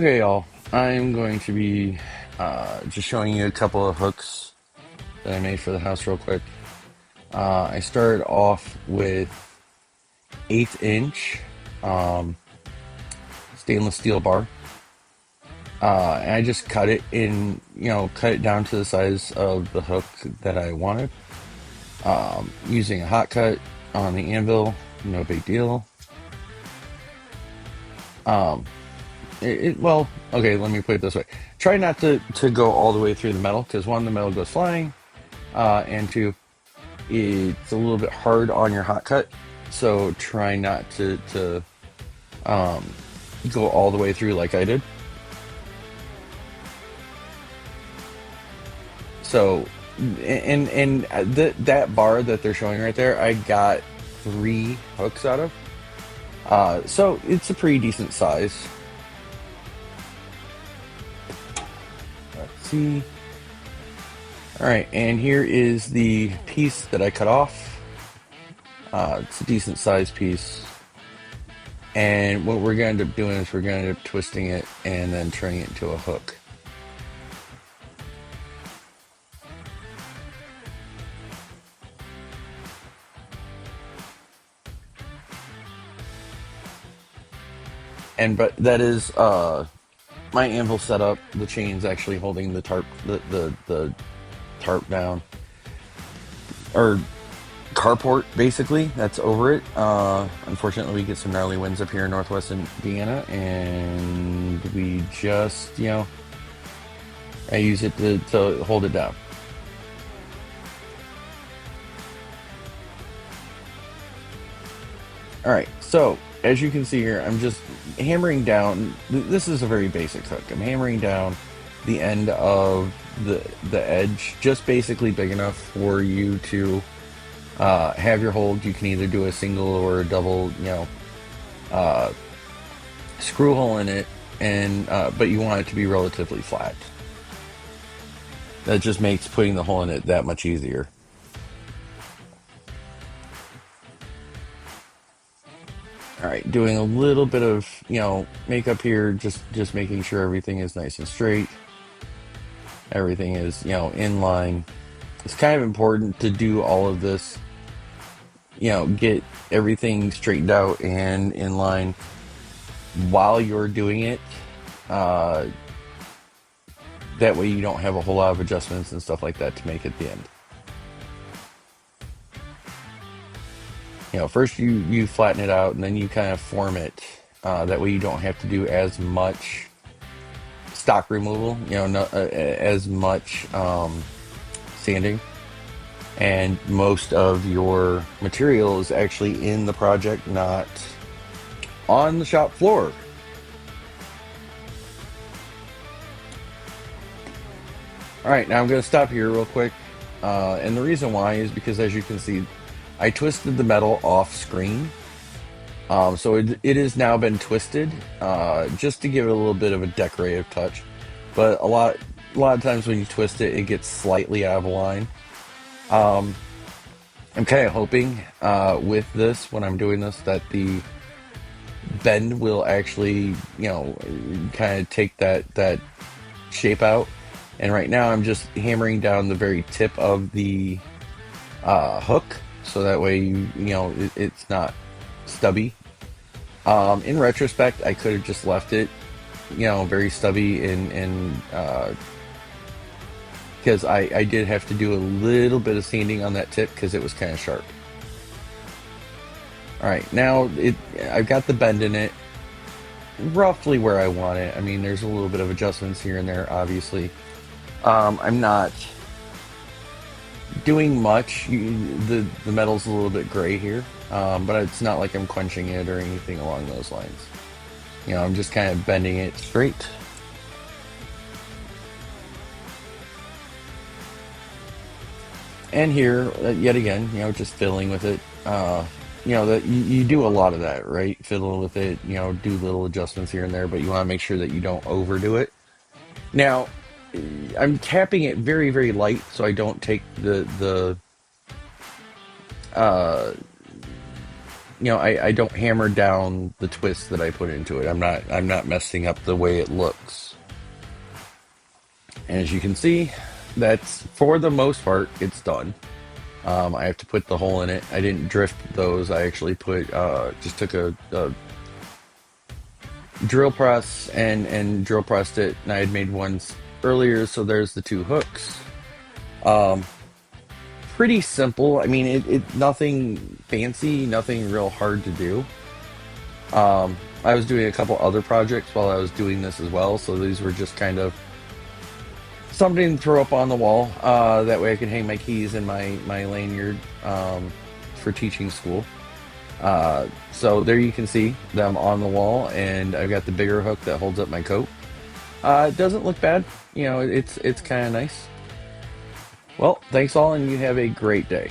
Okay, y'all. I'm going to be just showing you a couple of hooks that I made for the house real quick. I started off with 1/8 inch um, stainless steel bar. And I just cut it in, cut it down to the size of the hook that I wanted. Using a hot cut on the anvil, no big deal. Um, well, okay, let me put it this way. Try not to go all the way through the metal, because one, the metal goes flying, and two, it's a little bit hard on your hot cut. So try not to um, go all the way through like I did. So, that bar that they're showing right there, I got 3 hooks out of. So it's a pretty decent size. Let's see. All right, and here is the piece that I cut off. It's a decent sized piece. And what we're going to end up doing is we're going to end up twisting it and then turning it into a hook. But that is my anvil setup. The chain's actually holding the tarp, the tarp down, or carport basically. That's over it. Unfortunately, we get some gnarly winds up here in northwest Indiana, and we just, I use it to hold it down. All right, so as you can see here, I'm just hammering down. This is a very basic hook. I'm hammering down the end of the edge, just basically big enough for you to have your hold. You can either do a single or a double, screw hole in it, and but you want it to be relatively flat. That just makes putting the hole in it that much easier. All right, doing a little bit of, makeup here, just making sure everything is nice and straight. Everything is, in line. It's kind of important to do all of this, get everything straightened out and in line while you're doing it. That way you don't have a whole lot of adjustments and stuff like that to make at the end. First you flatten it out and then you kind of form it. That way you don't have to do as much stock removal, as much sanding. And most of your material is actually in the project, not on the shop floor. All right, now I'm going to stop here real quick. And the reason why is because, as you can see, I twisted the metal off screen. So it has now been twisted, just to give it a little bit of a decorative touch. But a lot of times when you twist it, it gets slightly out of line. I'm kind of hoping with this, when I'm doing this, that the bend will actually, kind of take that shape out. And right now I'm just hammering down the very tip of the hook, so that way it's not stubby. In retrospect, I could have just left it, very stubby, and because I did have to do a little bit of sanding on that tip because it was kind of sharp. All right, now I've got the bend in it roughly where I want it. I mean, there's a little bit of adjustments here and there, obviously. I'm not doing much. The metal's a little bit gray here, but it's not like I'm quenching it or anything along those lines. I'm just kind of bending it straight. And here, yet again, just fiddling with it. That you do a lot of that, right? Fiddle with it, do little adjustments here and there, but you want to make sure that you don't overdo it. Now, I'm tapping it very, very light, so I don't take the I don't hammer down the twist that I put into it. I'm not messing up the way it looks. And as you can see, that's for the most part, it's done. I have to put the hole in it. I didn't drift those. I actually just took a drill press and drill pressed it. And I had made ones earlier, so there's the two hooks. Um, Pretty simple. I mean, it nothing fancy, nothing real hard to do. I was doing a couple other projects while I was doing this as well, so these were just kind of something to throw up on the wall. That way I can hang my keys in my lanyard for teaching school. So there you can see them on the wall, and I've got the bigger hook that holds up my coat. It doesn't look bad. It's kind of nice. Well, thanks all, and you have a great day.